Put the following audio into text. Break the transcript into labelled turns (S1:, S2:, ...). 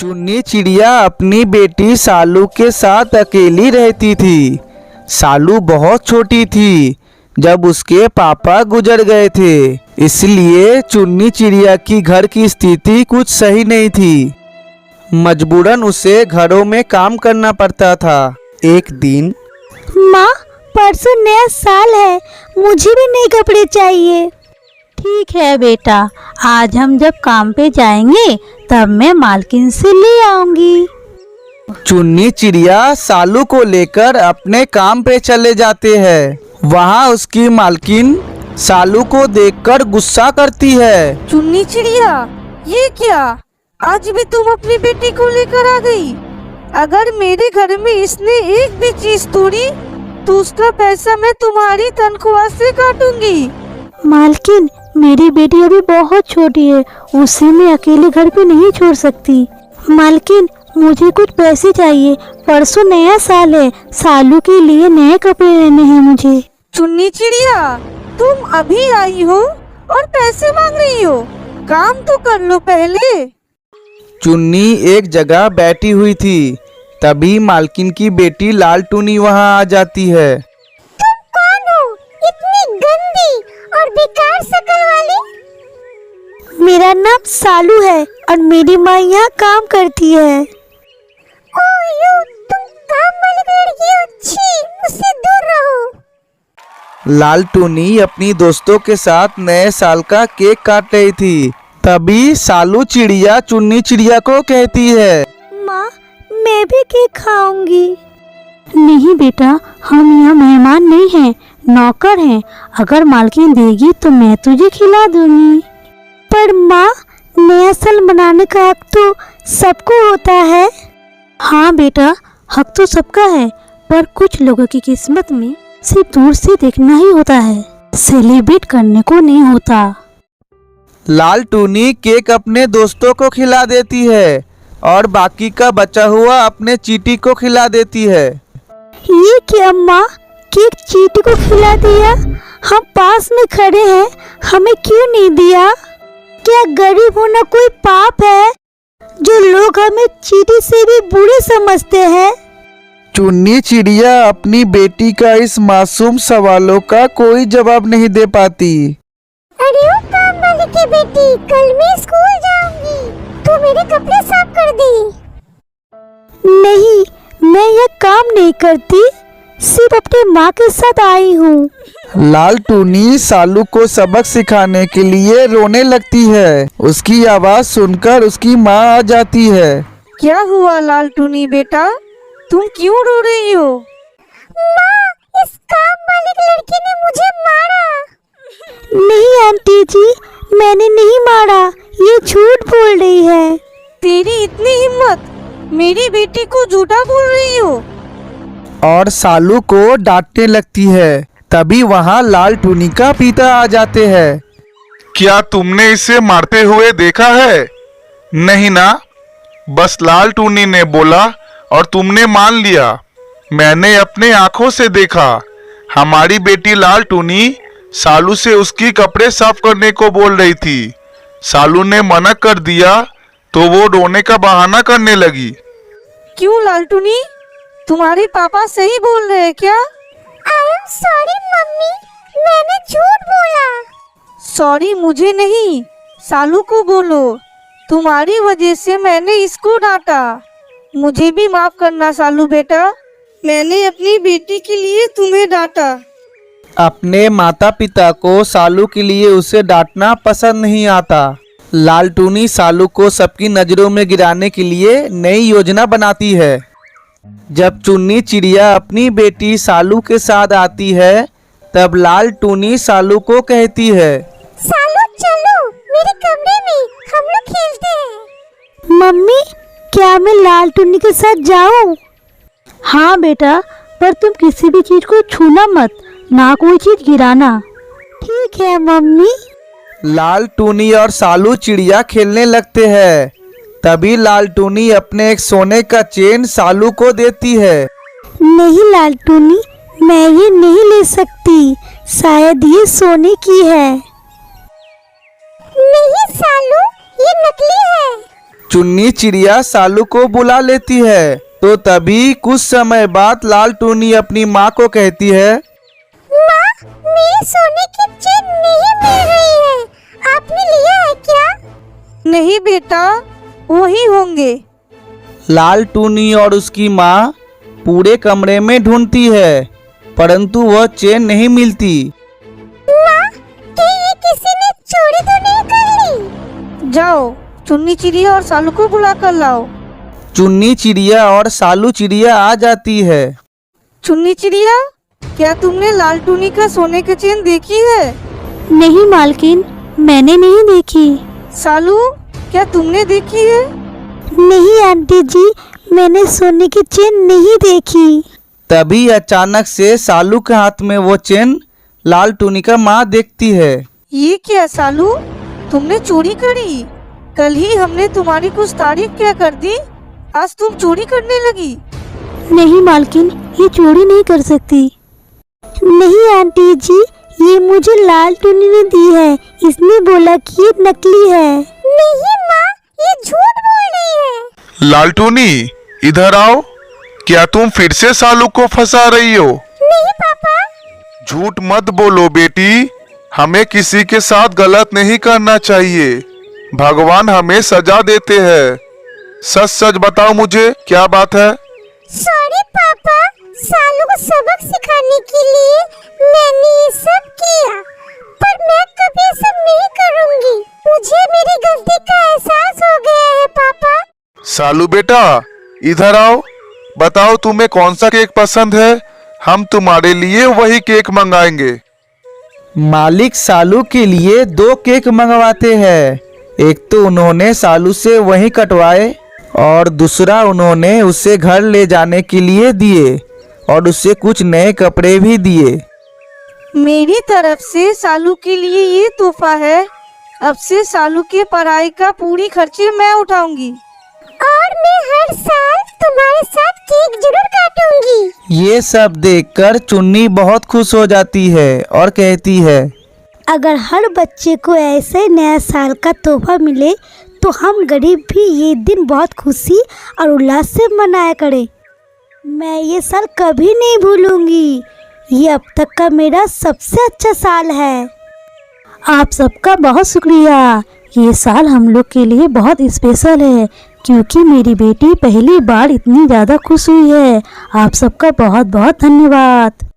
S1: चुन्नी चिड़िया अपनी बेटी सालू के साथ अकेली रहती थी। सालू बहुत छोटी थी जब उसके पापा गुजर गए थे, इसलिए चुन्नी चिड़िया की घर की स्थिति कुछ सही नहीं थी। मजबूरन उसे घरों में काम करना पड़ता था। एक दिन,
S2: माँ, परसों नया साल है, मुझे भी नए कपड़े चाहिए। ठीक है बेटा, आज हम जब काम पे जाएंगे तब मैं मालकिन से ले आऊंगी।
S1: चुन्नी चिड़िया सालू को लेकर अपने काम पे चले जाते हैं। वहाँ उसकी मालकिन सालू को देखकर गुस्सा करती है।
S3: चुन्नी चिड़िया, ये क्या? आज भी तुम अपनी बेटी को लेकर आ गई? अगर मेरे घर में इसने एक भी चीज तोड़ी तो उसका पैसा मैं तुम्हारी तनख्वाह से काटूंगी।
S2: मालकिन, मेरी बेटी अभी बहुत छोटी है, उसे मैं अकेले घर पे नहीं छोड़ सकती। मालकिन, मुझे कुछ पैसे चाहिए, परसों नया साल है, सालू के लिए नए कपड़े लेने हैं मुझे।
S3: चुन्नी चिड़िया, तुम अभी आई हो और पैसे मांग रही हो? काम तो कर लो पहले।
S1: चुन्नी एक जगह बैठी हुई थी, तभी मालकिन की बेटी लाल टूनी वहाँ आ जाती है।
S2: तुम कौन हो, इतनी गंदी और बेकार शक्ल वाली? मेरा नाम सालू है और मेरी माँ यहाँ काम करती है। ओह यू, तुम काम वाली लड़की हो, छी, मुझसे दूर रहो।
S1: लाल टूनी अपनी दोस्तों के साथ नए साल का केक काट रही थी, तभी सालू चिड़िया चुन्नी चिड़िया को कहती है,
S2: माँ, मैं भी केक खाऊंगी। नहीं बेटा, हम यहाँ मेहमान नहीं हैं, नौकर हैं। अगर मालकिन देगी तो मैं तुझे खिला दूंगी। पर माँ, नया साल मनाने का हक तो सबको होता है। हाँ बेटा, हक तो सबका है, पर कुछ लोगों की किस्मत में सिर्फ दूर से देखना ही होता है, सेलिब्रेट करने को नहीं होता।
S1: लाल टूनी केक अपने दोस्तों को खिला देती है और बाकी का बचा हुआ अपने चींटी को खिला देती है।
S2: ये क्या माँ, केक चींटी को खिला दिया? हम पास में खड़े हैं, हमें क्यों नहीं दिया? क्या गरीब होना कोई पाप है जो लोग हमें चींटी से भी बुरे समझते हैं?
S1: चुन्नी चिड़िया अपनी बेटी का इस मासूम सवालों का कोई जवाब नहीं दे पाती।
S2: अरे ओ काम वाली की बेटी, कल मैं स्कूल जाऊंगी, तू मेरे कपड़े साफ कर दी। नहीं, मैं यह काम नहीं करती, सिर्फ अपनी माँ के साथ आई हूँ।
S1: लाल टूनी सालू को सबक सिखाने के लिए रोने लगती है। उसकी आवाज सुनकर उसकी माँ आ जाती है।
S3: क्या हुआ लाल टूनी बेटा, तुम क्यों रो रही हो?
S2: माँ, इस काम वाली लड़की ने मुझे मारा। नहीं आंटी जी, मैंने नहीं मारा, ये झूठ बोल रही है।
S3: तेरी इतनी हिम्मत, मेरी बेटी को झूठा बोल रही हो?
S1: और सालू को डांटने लगती है। तभी वहाँ लाल टूनी का पिता आ जाते हैं।
S4: क्या तुमने इसे मारते हुए देखा है? नहीं ना, बस लाल टूनी ने बोला और तुमने मान लिया। मैंने अपने आंखों से देखा। हमारी बेटी लाल टूनी सालू से उसकी कपड़े साफ करने को बोल रही थी। सालू ने मना कर दिया तो वो रोने का बहाना करने लगी।
S3: क्यों लाल टूनी, तुम्हारे पापा सही बोल रहे हैं क्या?
S2: आई एम सॉरी मम्मी, मैंने झूठ बोला।
S3: सॉरी मुझे नहीं, सालू को बोलो। तुम्हारी वजह से मैंने इसको डांटा। मुझे भी माफ करना सालू बेटा, मैंने अपनी बेटी के लिए तुम्हें डांटा।
S1: अपने माता पिता को सालू के लिए उसे डांटना पसंद नहीं आता। लाल टूनी सालू को सबकी नजरों में गिराने के लिए नई योजना बनाती है। जब चुन्नी चिड़िया अपनी बेटी सालू के साथ आती है, तब लाल टूनी सालू को कहती है,
S2: सालू चलो मेरे कमरे में, हम लोग खेलते हैं। मम्मी, क्या मैं लाल टूनी के साथ जाऊं? हाँ बेटा, पर तुम किसी भी चीज को छूना मत, ना कोई चीज गिराना। ठीक है मम्मी।
S1: लाल टूनी और सालू चिड़िया खेलने लगते हैं। तभी लाल टूनी अपने एक सोने का चेन सालू को देती है।
S2: नहीं लाल टूनी, मैं ये नहीं ले सकती, शायद ये सोने की है। नहीं सालू, ये नकली है।
S1: चुन्नी चिड़िया सालू को बुला लेती है। तो तभी कुछ समय बाद लाल टूनी अपनी माँ को कहती है,
S2: माँ, मेरे सोने की चेन नहीं मिल रही है, आपने लिया है क्या?
S3: नहीं बेटा, वही होंगे।
S1: लाल टूनी और उसकी माँ पूरे कमरे में ढूंढती है, परंतु वह चेन नहीं मिलती।
S2: माँ, कहीं ये किसी ने चोरी तो नहीं कर ली?
S3: जाओ, चुन्नी चिड़िया और सालू को बुला कर लाओ।
S1: चुन्नी चिड़िया और सालू चिड़िया आ जाती है।
S3: चुन्नी चिड़िया, क्या तुमने लाल टूनी का सोने की चेन देखी है?
S2: नहीं मालकिन, मैंने नहीं देखी।
S3: सालू, क्या तुमने देखी है?
S2: नहीं आंटी जी, मैंने सोने की चेन नहीं देखी।
S1: तभी अचानक से सालू के हाथ में वो चेन लाल टूनी का माँ देखती है।
S3: ये क्या सालू, तुमने चोरी करी? कल ही हमने तुम्हारी कुछ तारीफ क्या कर दी, आज तुम चोरी करने लगी।
S2: नहीं मालकिन, ये चोरी नहीं कर सकती। नहीं आंटी जी, ये मुझे लाल टूनी ने दी है, इसने बोला कि ये नकली है। नहीं माँ, ये झूठ बोल रही है।
S4: लाल टूनी, इधर आओ। क्या तुम फिर से सालू को फंसा रही हो?
S2: नहीं पापा।
S4: झूठ मत बोलो बेटी, हमें किसी के साथ गलत नहीं करना चाहिए। भगवान हमें सजा देते हैं। सच सच बताओ मुझे, क्या बात है?
S2: सॉरी पापा, सालू को सबक सिखाने के लिए मैंने ये सब किया, पर मैं कभी ये सब नहीं करूंगी। मुझे मेरी गलती का एहसास हो गया है पापा।
S4: सालू बेटा, इधर आओ। बताओ तुम्हें कौन सा केक पसंद है, हम तुम्हारे लिए वही केक मंगाएंगे।
S1: मालिक सालू के लिए 2 केक मंगवाते हैं। एक तो उन्होंने सालू से वही कटवाए और दूसरा उन्होंने उसे घर ले जाने के लिए दिए और उसे कुछ नए कपड़े भी दिए।
S3: मेरी तरफ से सालू के लिए ये तोहफा है। अब से सालू के पढ़ाई का पूरी खर्चे मैं उठाऊंगी।
S2: और मैं हर साल तुम्हारे साथ केक जरूर काटूंगी।
S1: ये सब देखकर चुन्नी बहुत खुश हो जाती है और कहती है,
S2: अगर हर बच्चे को ऐसे नया साल का तोहफा मिले तो हम गरीब भी ये दिन बहुत खुशी और उल्लास से मनाया करें। मैं ये साल कभी नहीं भूलूंगी। ये अब तक का मेरा सबसे अच्छा साल है। आप सबका बहुत शुक्रिया। ये साल हम लोग के लिए बहुत स्पेशल है क्योंकि मेरी बेटी पहली बार इतनी ज़्यादा खुश हुई है। आप सबका बहुत बहुत धन्यवाद।